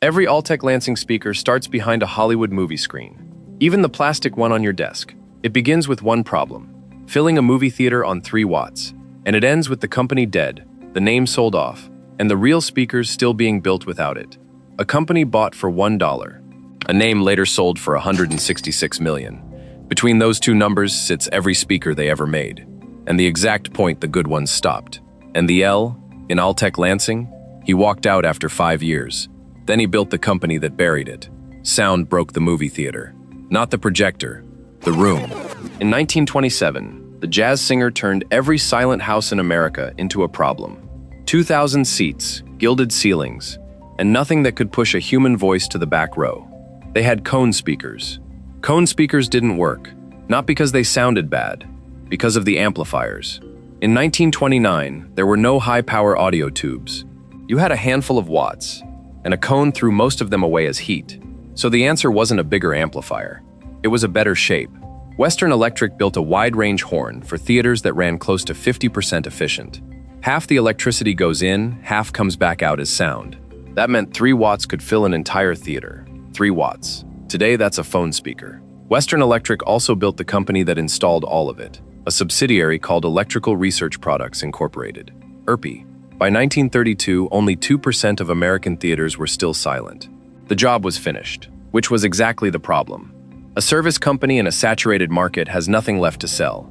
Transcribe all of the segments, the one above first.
Every Altec Lansing speaker starts behind a Hollywood movie screen, even the plastic one on your desk. It begins with one problem: filling a movie theater on 3 watts, and it ends with the company dead, the name sold off, and the real speakers still being built without it. A company bought for $1, a name later sold for $166 million. Between those two numbers sits every speaker they ever made, and the exact point the good ones stopped. And the L, in Altec Lansing, he walked out after 5 years. Then he built the company that buried it. Sound broke the movie theater. Not the projector, the room. In 1927, the jazz singer turned every silent house in America into a problem. 2,000 seats, gilded ceilings, and nothing that could push a human voice to the back row. They had cone speakers. Cone speakers didn't work, not because they sounded bad, because of the amplifiers. In 1929, there were no high-power audio tubes. You had a handful of watts, and a cone threw most of them away as heat. So the answer wasn't a bigger amplifier. It was a better shape. Western Electric built a wide-range horn for theaters that ran close to 50% efficient. Half the electricity goes in, half comes back out as sound. That meant 3 watts could fill an entire theater. 3 watts. Today, that's a phone speaker. Western Electric also built the company that installed all of it, a subsidiary called Electrical Research Products Incorporated, ERP. By 1932, only 2% of American theaters were still silent. The job was finished, which was exactly the problem. A service company in a saturated market has nothing left to sell.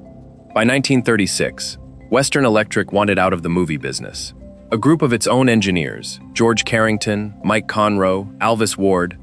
By 1936, Western Electric wanted out of the movie business. A group of its own engineers, George Carrington, Mike Conroe, Alvis Ward,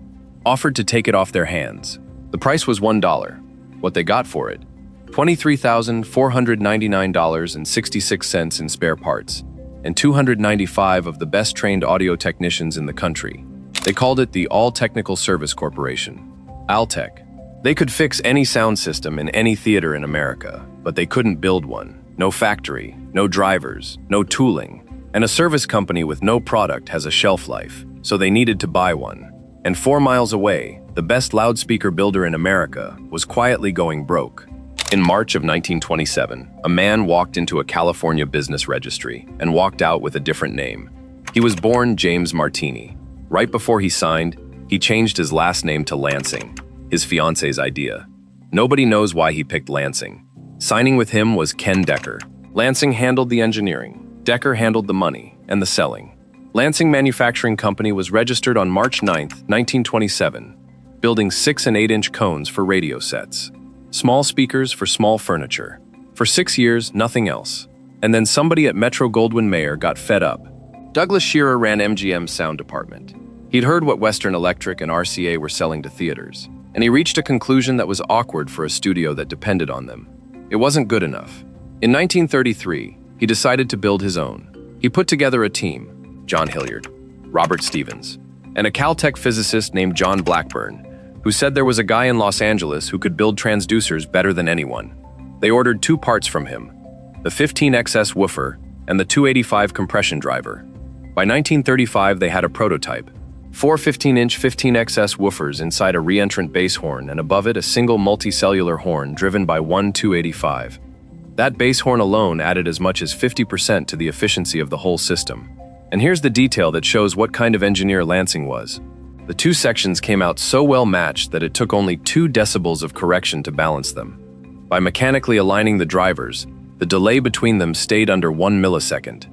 offered to take it off their hands. The price was $1. What they got for it? $23,499.66 in spare parts, and 295 of the best-trained audio technicians in the country. They called it the All Technical Service Corporation, Altec. They could fix any sound system in any theater in America, but they couldn't build one. No factory, no drivers, no tooling. And a service company with no product has a shelf life, so they needed to buy one. And 4 miles away, the best loudspeaker builder in America was quietly going broke. In March of 1927, a man walked into a California business registry and walked out with a different name. He was born James Martini. Right before he signed, he changed his last name to Lansing, his fiance's idea. Nobody knows why he picked Lansing. Signing with him was Ken Decker. Lansing handled the engineering. Decker handled the money and the selling. Lansing Manufacturing Company was registered on March 9, 1927, building 6- and 8-inch cones for radio sets. Small speakers for small furniture. For 6 years, nothing else. And then somebody at Metro-Goldwyn-Mayer got fed up. Douglas Shearer ran MGM's sound department. He'd heard what Western Electric and RCA were selling to theaters, and he reached a conclusion that was awkward for a studio that depended on them. It wasn't good enough. In 1933, he decided to build his own. He put together a team: John Hilliard, Robert Stevens, and a Caltech physicist named John Blackburn, who said there was a guy in Los Angeles who could build transducers better than anyone. They ordered 2 parts from him: the 15XS woofer and the 285 compression driver. By 1935, they had a prototype: 4 15-inch 15XS woofers inside a reentrant bass horn, and above it a single multicellular horn driven by one 285. That bass horn alone added as much as 50% to the efficiency of the whole system. And here's the detail that shows what kind of engineer Lansing was. The 2 sections came out so well matched that it took only 2 decibels of correction to balance them. By mechanically aligning the drivers, the delay between them stayed under 1 millisecond.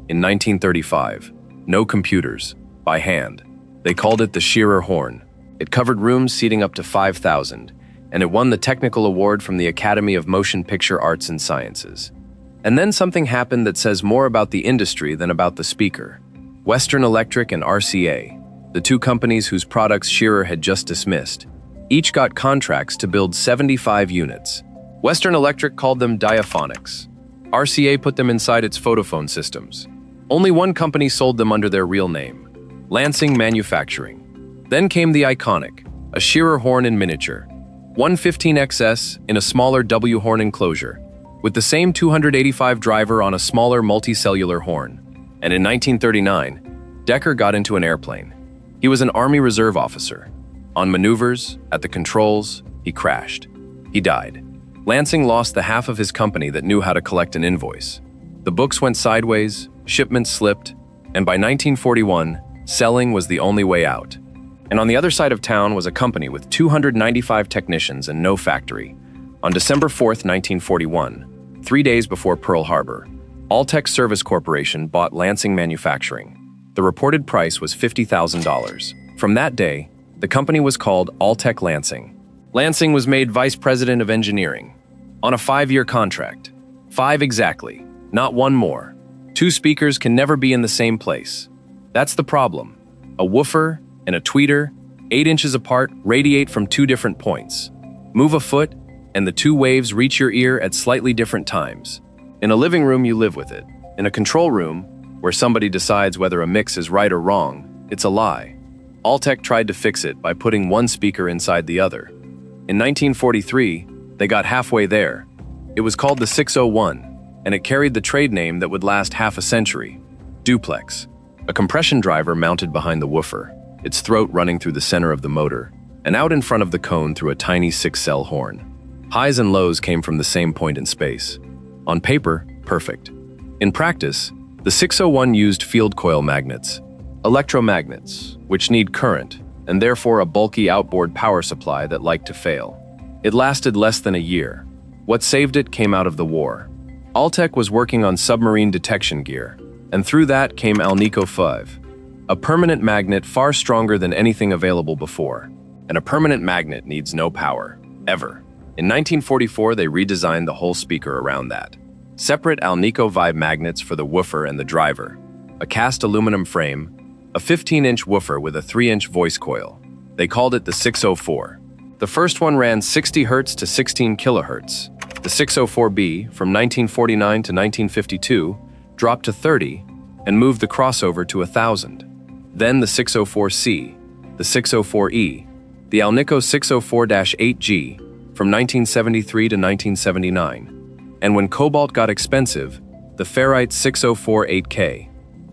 In 1935, no computers, by hand. They called it the Shearer horn. It covered rooms seating up to 5,000, and it won the technical award from the Academy of Motion Picture Arts and Sciences. And then something happened that says more about the industry than about the speaker. Western Electric and RCA, the 2 companies whose products Shearer had just dismissed, each got contracts to build 75 units. Western Electric called them diaphonics. RCA put them inside its photophone systems. Only one company sold them under their real name: Lansing Manufacturing. Then came the iconic, a Shearer horn in miniature, 115XS in a smaller W horn enclosure, with the same 285 driver on a smaller multicellular horn. And in 1939, Decker got into an airplane. He was an Army Reserve officer. On maneuvers, at the controls, he crashed. He died. Lansing lost the half of his company that knew how to collect an invoice. The books went sideways, shipments slipped, and by 1941, selling was the only way out. And on the other side of town was a company with 295 technicians and no factory. On December 4th, 1941, 3 days before Pearl Harbor, Altec Service Corporation bought Lansing Manufacturing. The reported price was $50,000. From that day, the company was called Altec Lansing. Lansing was made Vice President of Engineering on a 5-year contract. 5 exactly, not one more. 2 speakers can never be in the same place. That's the problem. A woofer and a tweeter, 8 inches apart, radiate from 2 different points. Move a foot, and the 2 waves reach your ear at slightly different times. In a living room, you live with it. In a control room, where somebody decides whether a mix is right or wrong, it's a lie. Altec tried to fix it by putting one speaker inside the other. In 1943, they got halfway there. It was called the 601, and it carried the trade name that would last half a century, Duplex. A compression driver mounted behind the woofer, its throat running through the center of the motor, and out in front of the cone through a tiny 6-cell horn. Highs and lows came from the same point in space. On paper, perfect. In practice, the 601 used field coil magnets, electromagnets, which need current, and therefore a bulky outboard power supply that liked to fail. It lasted less than a year. What saved it came out of the war. Altec was working on submarine detection gear, and through that came Alnico 5, a permanent magnet far stronger than anything available before. And a permanent magnet needs no power, ever. In 1944, they redesigned the whole speaker around that. Separate Alnico Vibe magnets for the woofer and the driver, a cast aluminum frame, a 15-inch woofer with a 3-inch voice coil. They called it the 604. The first one ran 60 Hz to 16 kHz. The 604B, from 1949 to 1952, dropped to 30 and moved the crossover to 1,000. Then the 604C, the 604E, the Alnico 604-8G, from 1973 to 1979. And when cobalt got expensive, the ferrite 604-8K.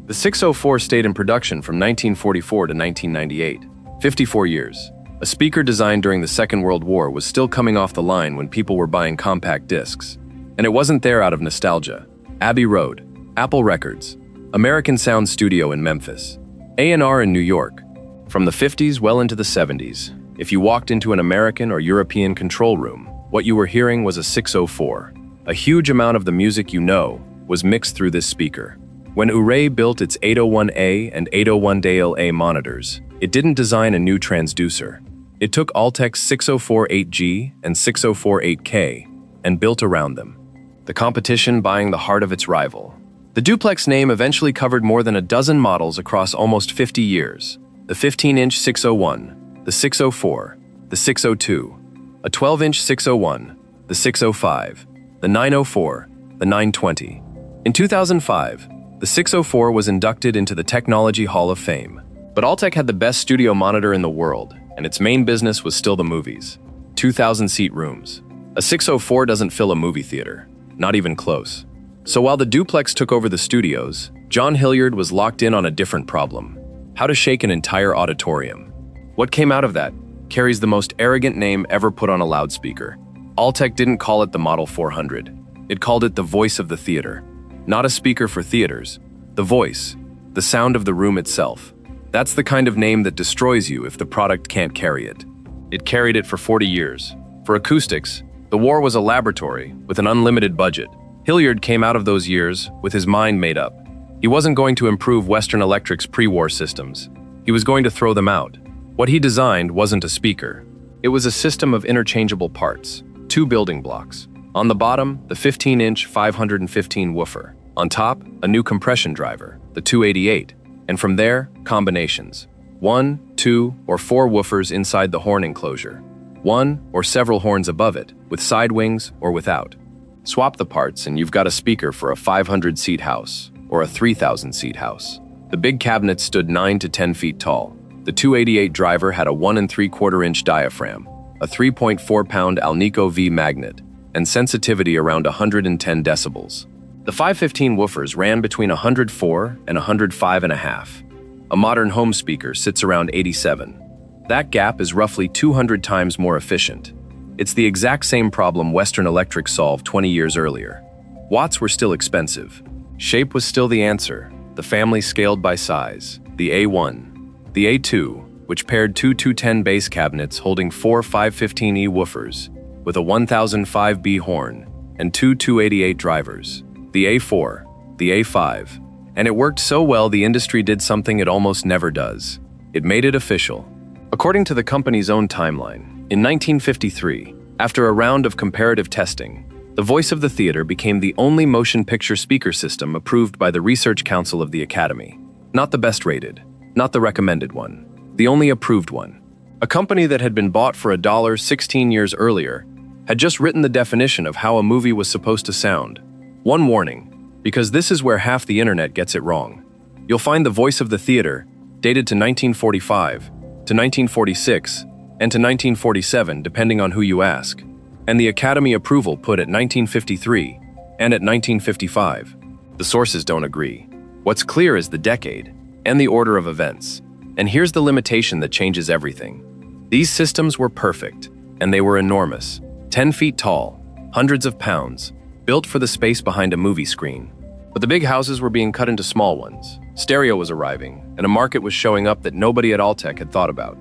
The 604 stayed in production from 1944 to 1998, 54 years. A speaker designed during the Second World War was still coming off the line when people were buying compact discs. And it wasn't there out of nostalgia. Abbey Road, Apple Records, American Sound Studio in Memphis, A&R in New York. From the 50s well into the 70s, if you walked into an American or European control room, what you were hearing was a 604. A huge amount of the music you know was mixed through this speaker. When Uray built its 801A and 801DLA monitors, it didn't design a new transducer. It took Altec's 604-8G and 604-8K and built around them. The competition buying the heart of its rival. The Duplex name eventually covered more than a dozen models across almost 50 years. The 15-inch 601, the 604, the 602, a 12-inch 601, the 605, the 904, the 920. In 2005, the 604 was inducted into the Technology Hall of Fame. But Altec had the best studio monitor in the world, and its main business was still the movies. 2,000-seat rooms. A 604 doesn't fill a movie theater, not even close. So while the Duplex took over the studios, John Hilliard was locked in on a different problem: how to shake an entire auditorium. What came out of that carries the most arrogant name ever put on a loudspeaker. Altec didn't call it the Model 400. It called it the voice of the theater. Not a speaker for theaters. The voice, the sound of the room itself. That's the kind of name that destroys you if the product can't carry it. It carried it for 40 years. For acoustics, the war was a laboratory with an unlimited budget. Hilliard came out of those years with his mind made up. He wasn't going to improve Western Electric's pre-war systems. He was going to throw them out. What he designed wasn't a speaker. It was a system of interchangeable parts, 2 building blocks. On the bottom, the 15-inch 515 woofer. On top, a new compression driver, the 288. And from there, combinations. 1, 2, or 4 woofers inside the horn enclosure. 1 or several horns above it, with side wings or without. Swap the parts and you've got a speaker for a 500-seat house or a 3,000-seat house. The big cabinet stood 9 to 10 feet tall. The 288 driver had a 1 3/4-inch diaphragm, a 3.4-pound Alnico V magnet, and sensitivity around 110 decibels. The 515 woofers ran between 104 and 105.5. A modern home speaker sits around 87. That gap is roughly 200 times more efficient. It's the exact same problem Western Electric solved 20 years earlier. Watts were still expensive. Shape was still the answer. The family scaled by size. The A1, the A2, which paired two 210 bass cabinets holding four 515E woofers with a 1005B horn and two 288 drivers, the A4, the A5, and it worked so well the industry did something it almost never does. It made it official. According to the company's own timeline, in 1953, after a round of comparative testing, the Voice of the Theater became the only motion picture speaker system approved by the Research Council of the Academy. Not the best rated, not the recommended one, the only approved one. A company that had been bought for $1 16 years earlier had just written the definition of how a movie was supposed to sound. One warning, because this is where half the internet gets it wrong. You'll find the Voice of the Theater, dated to 1945, to 1946, and to 1947 depending on who you ask, and the Academy approval put at 1953 and at 1955. The sources don't agree. What's clear is the decade and the order of events. And here's the limitation that changes everything. These systems were perfect, and they were enormous, 10 feet tall, hundreds of pounds, built for the space behind a movie screen. But the big houses were being cut into small ones. Stereo was arriving, and a market was showing up that nobody at Altec had thought about.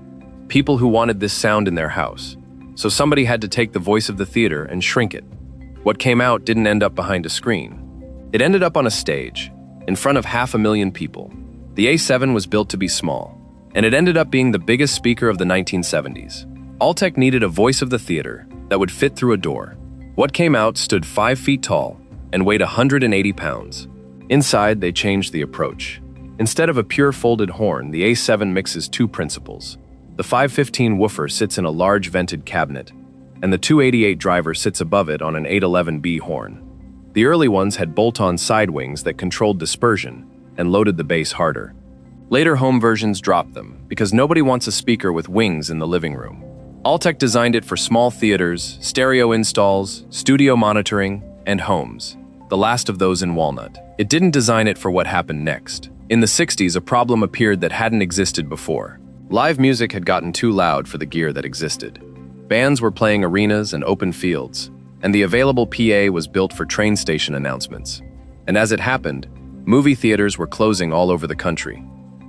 People who wanted this sound in their house. So somebody had to take the Voice of the Theater and shrink it. What came out didn't end up behind a screen. It ended up on a stage, in front of 500,000 people. The A7 was built to be small, and it ended up being the biggest speaker of the 1970s. Altec needed a Voice of the Theater that would fit through a door. What came out stood 5 feet tall and weighed 180 pounds. Inside, they changed the approach. Instead of a pure folded horn, the A7 mixes two principles. The 515 woofer sits in a large vented cabinet, and the 288 driver sits above it on an 811B horn. The early ones had bolt-on side wings that controlled dispersion and loaded the bass harder. Later home versions dropped them because nobody wants a speaker with wings in the living room. Altec designed it for small theaters, stereo installs, studio monitoring, and homes, the last of those in walnut. It didn't design it for what happened next. In the 60s, a problem appeared that hadn't existed before. Live music had gotten too loud for the gear that existed. Bands were playing arenas and open fields, and the available PA was built for train station announcements. And as it happened, movie theaters were closing all over the country.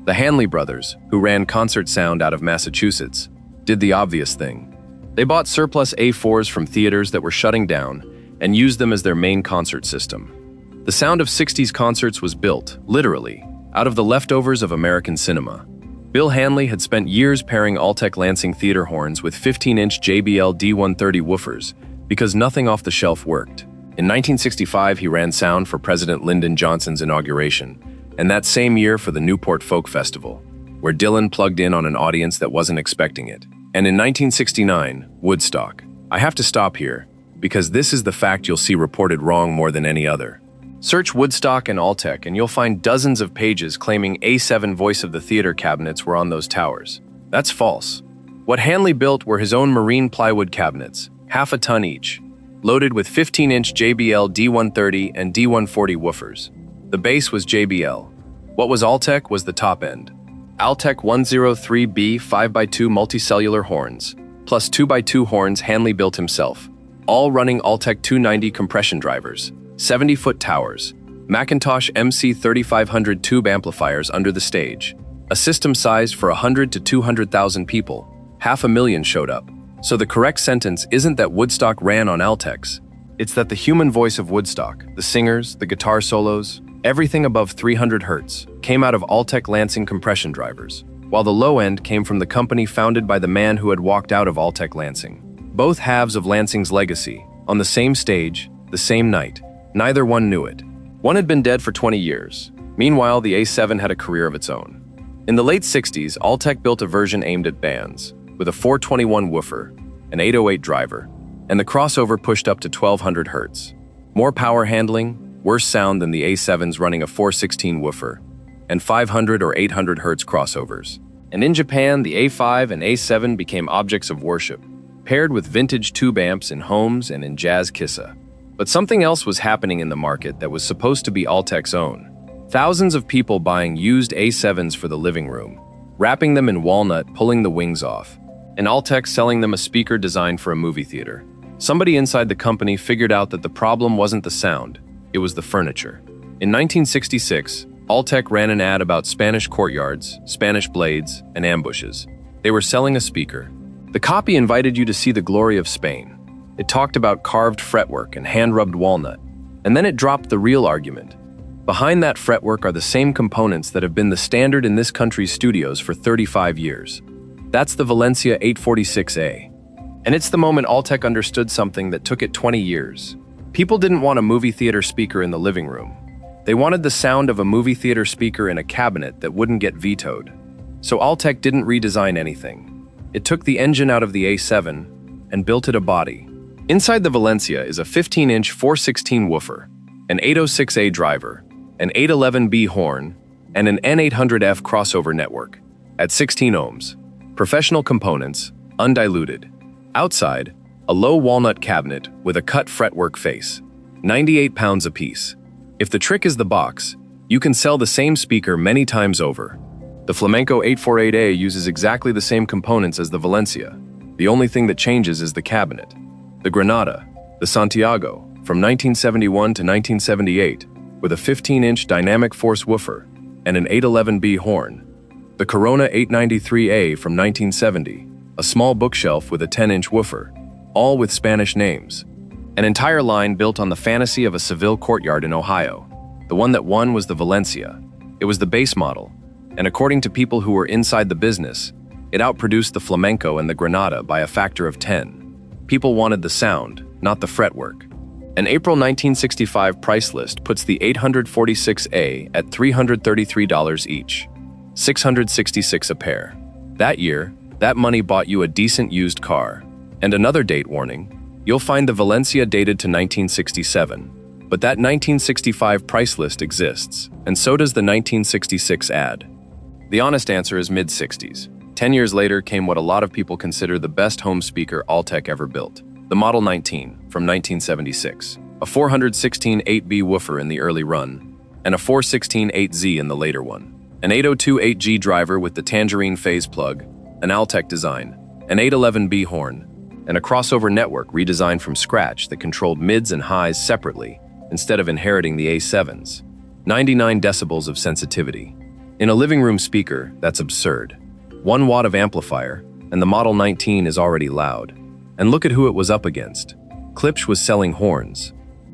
The Hanley brothers, who ran Concert Sound out of Massachusetts, did the obvious thing. They bought surplus A4s from theaters that were shutting down and used them as their main concert system. The sound of 60s concerts was built, literally, out of the leftovers of American cinema. Bill Hanley had spent years pairing Altec Lansing theater horns with 15-inch JBL D130 woofers because nothing off the shelf worked. In 1965, he ran sound for President Lyndon Johnson's inauguration, and that same year for the Newport Folk Festival, where Dylan plugged in on an audience that wasn't expecting it. And in 1969, Woodstock. I have to stop here, because this is the fact you'll see reported wrong more than any other. Search Woodstock and Altec and you'll find dozens of pages claiming A7 Voice of the Theater cabinets were on those towers. That's false. What Hanley built were his own marine plywood cabinets, half a ton each, loaded with 15-inch JBL D130 and D140 woofers. The base was JBL. What was Altec was the top end. Altec 103B 5x2 multicellular horns, plus 2x2 horns Hanley built himself, all running Altec 290 compression drivers, 70-foot towers, Macintosh MC3500 tube amplifiers under the stage, a system sized for 100 to 200,000 people. 500,000 showed up. So the correct sentence isn't that Woodstock ran on Altecs. It's that the human voice of Woodstock, the singers, the guitar solos, everything above 300 hertz, came out of Altec Lansing compression drivers, while the low end came from the company founded by the man who had walked out of Altec Lansing. Both halves of Lansing's legacy, on the same stage, the same night. Neither one knew it. One had been dead for 20 years. Meanwhile, the A7 had a career of its own. In the late 60s, Altec built a version aimed at bands, with a 421 woofer, an 808 driver, and the crossover pushed up to 1200 hertz. More power handling, worse sound than the A7's running a 416 woofer, and 500 or 800 hertz crossovers. And in Japan, the A5 and A7 became objects of worship, paired with vintage tube amps in homes and in jazz kissa. But something else was happening in the market that was supposed to be Altec's own. Thousands of people buying used A7s for the living room, wrapping them in walnut, pulling the wings off, and Altec selling them a speaker designed for a movie theater. Somebody inside the company figured out that the problem wasn't the sound, it was the furniture. In 1966, Altec ran an ad about Spanish courtyards, Spanish blades, and ambushes. They were selling a speaker. The copy invited you to see the glory of Spain. It talked about carved fretwork and hand-rubbed walnut. And then it dropped the real argument. Behind that fretwork are the same components that have been the standard in this country's studios for 35 years. That's the Valencia 846A. And it's the moment Altec understood something that took it 20 years. People didn't want a movie theater speaker in the living room. They wanted the sound of a movie theater speaker in a cabinet that wouldn't get vetoed. So Altec didn't redesign anything. It took the engine out of the A7 and built it a body. Inside the Valencia is a 15-inch 416 woofer, an 806A driver, an 811B horn, and an N800F crossover network at 16 ohms. Professional components, undiluted. Outside, a low walnut cabinet with a cut fretwork face, 98 pounds apiece. If the trick is the box, you can sell the same speaker many times over. The Flamenco 848A uses exactly the same components as the Valencia. The only thing that changes is the cabinet. The Granada, the Santiago, from 1971 to 1978, with a 15-inch dynamic force woofer and an 811B horn. The Corona 893A from 1970, a small bookshelf with a 10-inch woofer, all with Spanish names. An entire line built on the fantasy of a Seville courtyard in Ohio. The one that won was the Valencia. It was the base model, and according to people who were inside the business, it outproduced the Flamenco and the Granada by a factor of 10. People wanted the sound, not the fretwork. An April 1965 price list puts the 846A at $333 each, $666 a pair. That year, that money bought you a decent used car. And another date warning, you'll find the Valencia dated to 1967, but that 1965 price list exists, and so does the 1966 ad. The honest answer is mid-60s. 10 years later came what a lot of people consider the best home speaker Altec ever built, the Model 19 from 1976, a 416 8B woofer in the early run, and a 416 8Z in the later one, an 802 8G driver with the tangerine phase plug, an Altec design, an 811B horn, and a crossover network redesigned from scratch that controlled mids and highs separately instead of inheriting the A7s. 99 decibels of sensitivity. In a living room speaker, that's absurd. 1 watt of amplifier, and the Model 19 is already loud. And look at who it was up against. Klipsch was selling horns.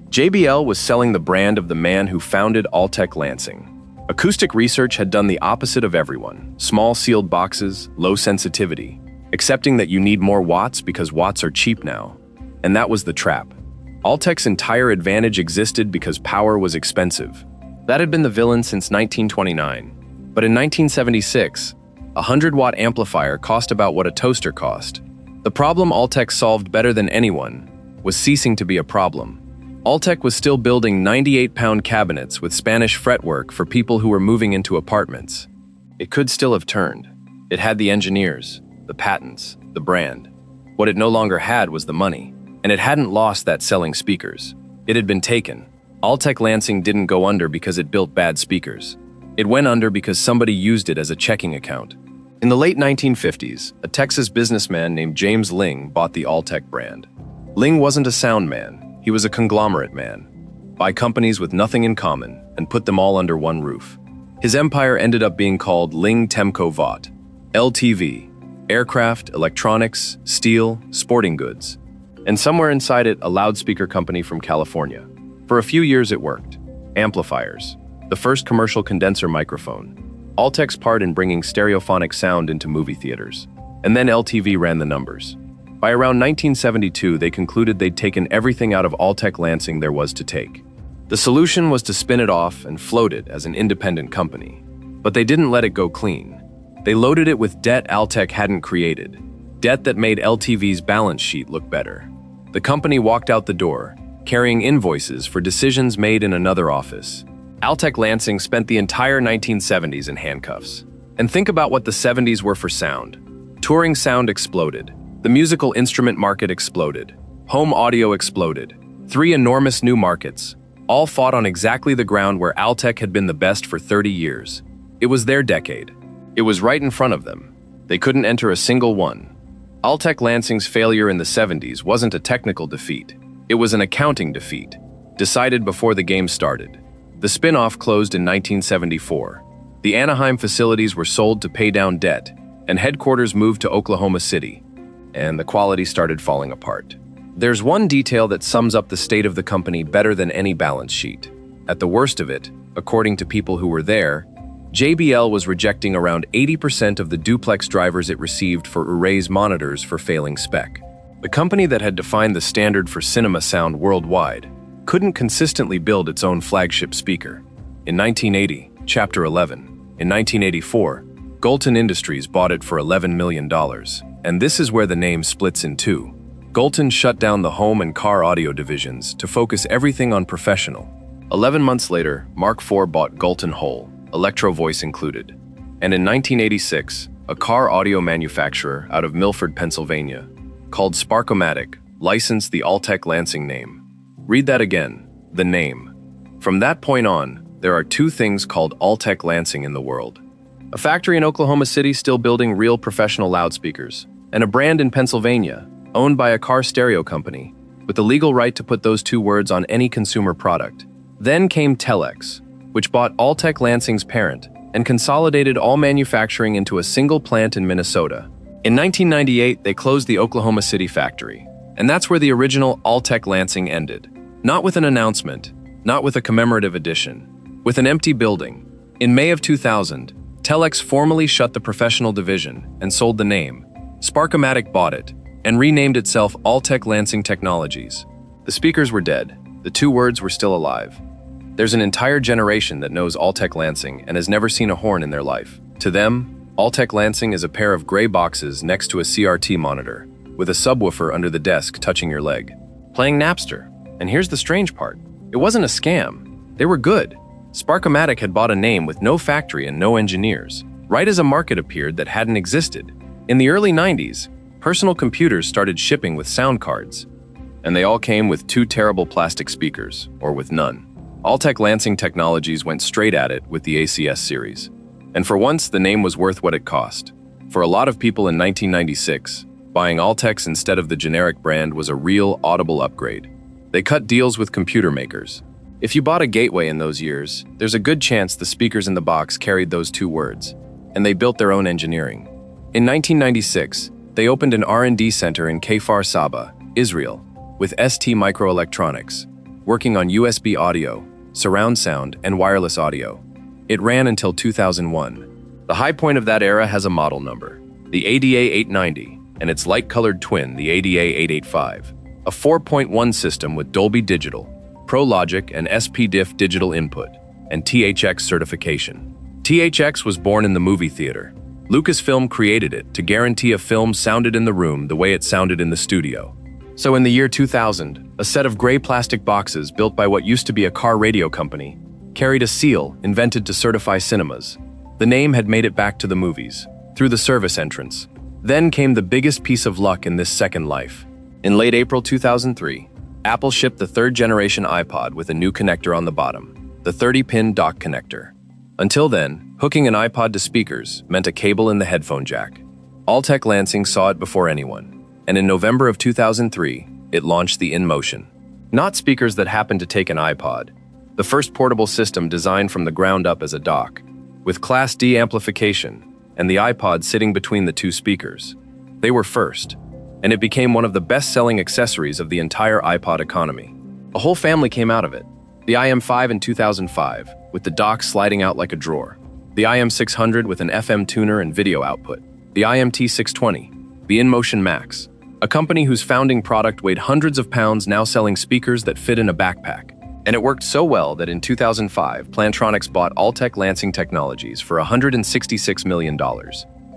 JBL was selling the brand of the man who founded Altec Lansing. Acoustic research had done the opposite of everyone. Small sealed boxes, low sensitivity, accepting that you need more watts because watts are cheap now. And that was the trap. Altec's entire advantage existed because power was expensive. That had been the villain since 1929. But in 1976, a 100-watt amplifier cost about what a toaster cost. The problem Altec solved better than anyone was ceasing to be a problem. Altec was still building 98-pound cabinets with Spanish fretwork for people who were moving into apartments. It could still have turned. It had the engineers, the patents, the brand. What it no longer had was the money, and it hadn't lost that selling speakers. It had been taken. Altec Lansing didn't go under because it built bad speakers. It went under because somebody used it as a checking account. In the late 1950s, a Texas businessman named James Ling bought the Altec brand. Ling wasn't a sound man. He was a conglomerate man. Buy companies with nothing in common and put them all under one roof. His empire ended up being called Ling Temco Vought, LTV, aircraft, electronics, steel, sporting goods, and somewhere inside it, a loudspeaker company from California. For a few years it worked. Amplifiers, the first commercial condenser microphone, Altec's part in bringing stereophonic sound into movie theaters, and then LTV ran the numbers. By around 1972, they concluded they'd taken everything out of Altec Lansing there was to take. The solution was to spin it off and float it as an independent company. But they didn't let it go clean. They loaded it with debt Altec hadn't created, debt that made LTV's balance sheet look better. The company walked out the door, carrying invoices for decisions made in another office. Altec Lansing spent the entire 1970s in handcuffs. And think about what the 70s were for sound. Touring sound exploded. The musical instrument market exploded. Home audio exploded. 3 enormous new markets, all fought on exactly the ground where Altec had been the best for 30 years. It was their decade. It was right in front of them. They couldn't enter a single one. Altec Lansing's failure in the 70s wasn't a technical defeat. It was an accounting defeat, decided before the game started. The spin-off closed in 1974. The Anaheim facilities were sold to pay down debt, and headquarters moved to Oklahoma City, and the quality started falling apart. There's one detail that sums up the state of the company better than any balance sheet. At the worst of it, according to people who were there, JBL was rejecting around 80% of the Duplex drivers it received for Array's monitors for failing spec. The company that had defined the standard for cinema sound worldwide couldn't consistently build its own flagship speaker. In 1980, Chapter 11. In 1984, Galton Industries bought it for $11 million, and this is where the name splits in two. Galton shut down the home and car audio divisions to focus everything on professional. 11 months later, Mark IV bought Galton whole, Electro-Voice included. And in 1986, a car audio manufacturer out of Milford, Pennsylvania, called Sparkomatic, licensed the Altec Lansing name. Read that again, the name. From that point on, there are two things called Altec Lansing in the world. A factory in Oklahoma City still building real professional loudspeakers, and a brand in Pennsylvania, owned by a car stereo company, with the legal right to put those two words on any consumer product. Then came Telex, which bought Altec Lansing's parent and consolidated all manufacturing into a single plant in Minnesota. In 1998, they closed the Oklahoma City factory, and that's where the original Altec Lansing ended. Not with an announcement, not with a commemorative edition, with an empty building. In May of 2000, Telex formally shut the professional division and sold the name. Sparkomatic bought it and renamed itself Altec Lansing Technologies. The speakers were dead. The two words were still alive. There's an entire generation that knows Altec Lansing and has never seen a horn in their life. To them, Altec Lansing is a pair of gray boxes next to a CRT monitor, with a subwoofer under the desk touching your leg. Playing Napster. And here's the strange part. It wasn't a scam. They were good. Sparkomatic had bought a name with no factory and no engineers, right as a market appeared that hadn't existed. In the early 90s, personal computers started shipping with sound cards, and they all came with two terrible plastic speakers, or with none. Altec Lansing Technologies went straight at it with the ACS series. And for once, the name was worth what it cost. For a lot of people in 1996, buying Altec instead of the generic brand was a real, audible upgrade. They cut deals with computer makers. If you bought a Gateway in those years, there's a good chance the speakers in the box carried those two words, and they built their own engineering. In 1996, they opened an R&D center in Kfar Saba, Israel, with ST Microelectronics, working on USB audio, surround sound, and wireless audio. It ran until 2001. The high point of that era has a model number, the ADA 890, and its light-colored twin, the ADA 885, a 4.1 system with Dolby Digital, ProLogic and SPDIF digital input, and THX certification. THX was born in the movie theater. Lucasfilm created it to guarantee a film sounded in the room the way it sounded in the studio. So in the year 2000, a set of gray plastic boxes built by what used to be a car radio company carried a seal invented to certify cinemas. The name had made it back to the movies, through the service entrance. Then came the biggest piece of luck in this second life. In late April 2003, Apple shipped the third-generation iPod with a new connector on the bottom, the 30-pin dock connector. Until then, hooking an iPod to speakers meant a cable in the headphone jack. Altec Lansing saw it before anyone, and in November of 2003, it launched the InMotion. Not speakers that happened to take an iPod, the first portable system designed from the ground up as a dock, with Class D amplification and the iPod sitting between the two speakers. They were first, and it became one of the best-selling accessories of the entire iPod economy. A whole family came out of it. The IM5 in 2005, with the dock sliding out like a drawer. The IM600 with an FM tuner and video output. The IMT620, the InMotion Max, a company whose founding product weighed hundreds of pounds now selling speakers that fit in a backpack. And it worked so well that in 2005, Plantronics bought Altec Lansing Technologies for $166 million.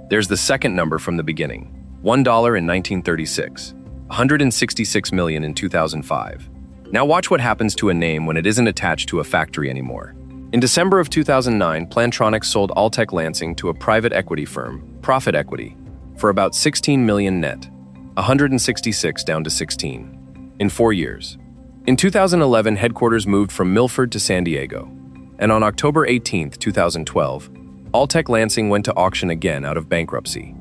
There's the second number from the beginning. $1 in 1936, $166 million in 2005. Now watch what happens to a name when it isn't attached to a factory anymore. In December of 2009, Plantronics sold Altec Lansing to a private equity firm, Profit Equity, for about $16 million net, 166 down to 16, in 4 years. In 2011, headquarters moved from Milford to San Diego, and on October 18, 2012, Altec Lansing went to auction again out of bankruptcy.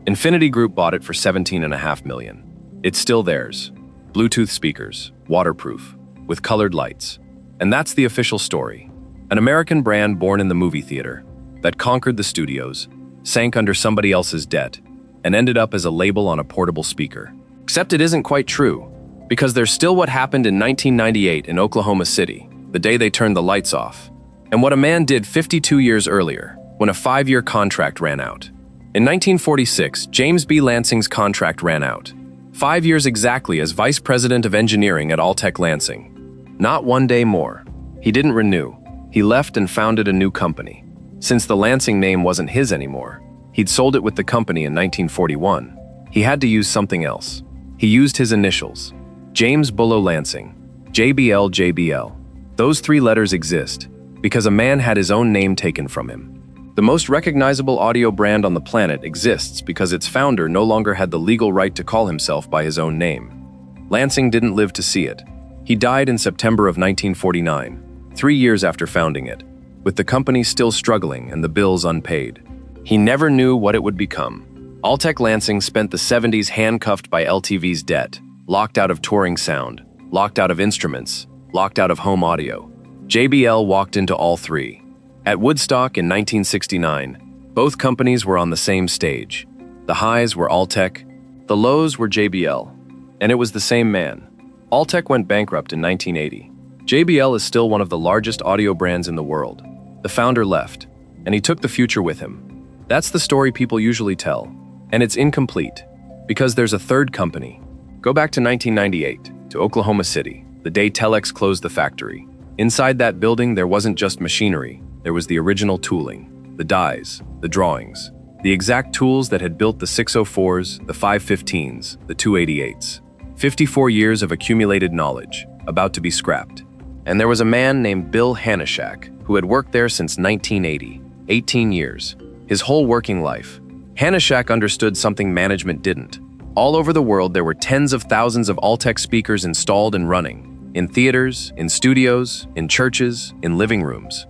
Infinity Group bought it for $17.5 million. It's still theirs. Bluetooth speakers, waterproof, with colored lights. And that's the official story. An American brand born in the movie theater that conquered the studios sank under somebody else's debt, and ended up as a label on a portable speaker. Except it isn't quite true, because there's still what happened in 1998 in Oklahoma City, the day they turned the lights off, and what a man did 52 years earlier, when a 5-year contract ran out. In 1946, James B. Lansing's contract ran out. 5 years exactly as Vice President of Engineering at Altec Lansing. Not one day more. He didn't renew. He left and founded a new company. Since the Lansing name wasn't his anymore, he'd sold it with the company in 1941. He had to use something else. He used his initials. James Bullough Lansing. JBL JBL. Those 3 letters exist because a man had his own name taken from him. The most recognizable audio brand on the planet exists because its founder no longer had the legal right to call himself by his own name. Lansing didn't live to see it. He died in September of 1949, 3 years after founding it, with the company still struggling and the bills unpaid. He never knew what it would become. Altec Lansing spent the 70s handcuffed by LTV's debt, locked out of touring sound, locked out of instruments, locked out of home audio. JBL walked into all 3. At Woodstock in 1969, both companies were on the same stage. The highs were Altec, the lows were JBL, and it was the same man. Altec went bankrupt in 1980. JBL is still one of the largest audio brands in the world. The founder left, and he took the future with him. That's the story people usually tell, and it's incomplete, because there's a third company. Go back to 1998, to Oklahoma City, the day Telex closed the factory. Inside that building, there wasn't just machinery. There was the original tooling, the dies, the drawings, the exact tools that had built the 604s, the 515s, the 288s. 54 years of accumulated knowledge, about to be scrapped. And there was a man named Bill Hanishak, who had worked there since 1980, 18 years, his whole working life. Hanishak understood something management didn't. All over the world, there were tens of thousands of Altec speakers installed and running, in theaters, in studios, in churches, in living rooms.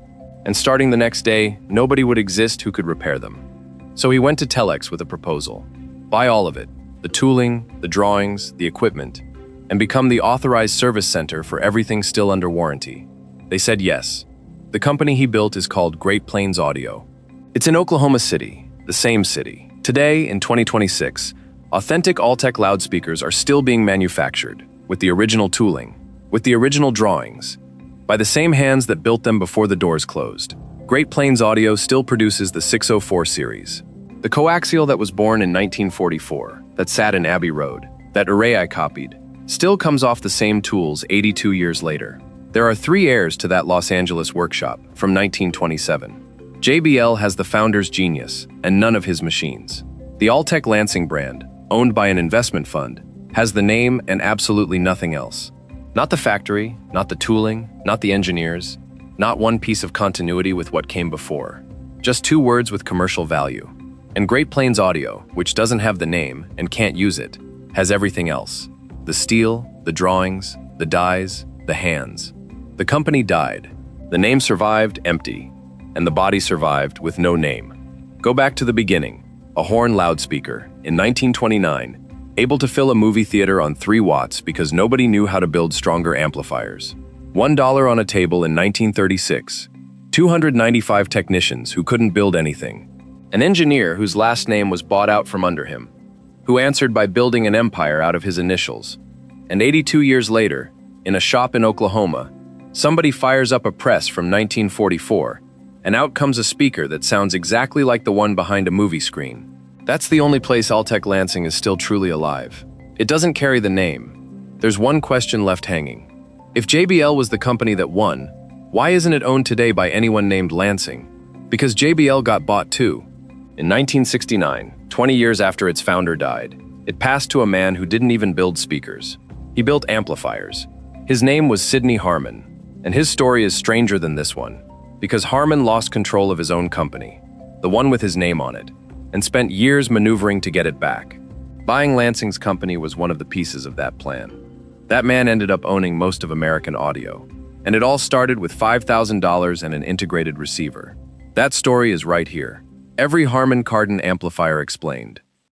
And starting the next day, nobody would exist who could repair them. So he went to Telex with a proposal. Buy all of it, the tooling, the drawings, the equipment, and become the authorized service center for everything still under warranty. They said yes. The company he built is called Great Plains Audio. It's in Oklahoma City, the same city. Today, in 2026, authentic Altec loudspeakers are still being manufactured, with the original tooling, with the original drawings, by the same hands that built them before the doors closed. Great Plains Audio still produces the 604 series. The coaxial that was born in 1944, that sat in Abbey Road, that array I copied, still comes off the same tools 82 years later. There are 3 heirs to that Los Angeles workshop from 1927. JBL has the founder's genius and none of his machines. The Altec Lansing brand, owned by an investment fund, has the name and absolutely nothing else. Not the factory, not the tooling, not the engineers, not one piece of continuity with what came before. Just 2 words with commercial value. And Great Plains Audio, which doesn't have the name and can't use it, has everything else. The steel, the drawings, the dies, the hands. The company died. The name survived empty, and the body survived with no name. Go back to the beginning. A horn loudspeaker, in 1929, able to fill a movie theater on 3 watts because nobody knew how to build stronger amplifiers. $1 on a table in 1936. 295 technicians who couldn't build anything. An engineer whose last name was bought out from under him, who answered by building an empire out of his initials. And 82 years later, in a shop in Oklahoma, somebody fires up a press from 1944, and out comes a speaker that sounds exactly like the one behind a movie screen. That's the only place Altec Lansing is still truly alive. It doesn't carry the name. There's one question left hanging. If JBL was the company that won, why isn't it owned today by anyone named Lansing? Because JBL got bought too. In 1969, 20 years after its founder died, it passed to a man who didn't even build speakers. He built amplifiers. His name was Sidney Harmon, and his story is stranger than this one, because Harmon lost control of his own company, the one with his name on it, and spent years maneuvering to get it back. Buying Lansing's company was one of the pieces of that plan. That man ended up owning most of American audio, and it all started with $5,000 and an integrated receiver. That story is right here. Every Harman Kardon amplifier explained.